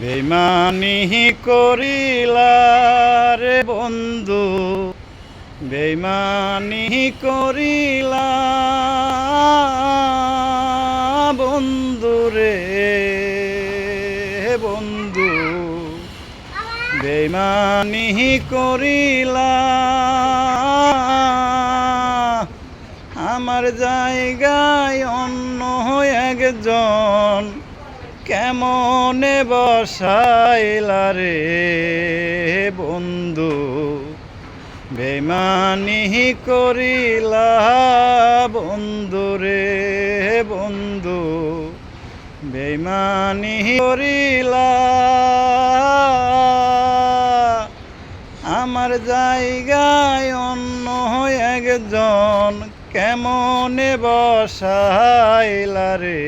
বেইমানি করিলা রে বন্ধু, বেইমানি করিলা বন্ধু রে বন্ধু, বেইমানি করিলা আমার জায়গায় অন্য একজন কেমনে বসাইলা রে বন্ধু, বেইমানি করিলা বন্ধু রে বন্ধু, বেইমানি করিলা আমার জায়গায় অন্য একজন কেমনে বসাইলা রে।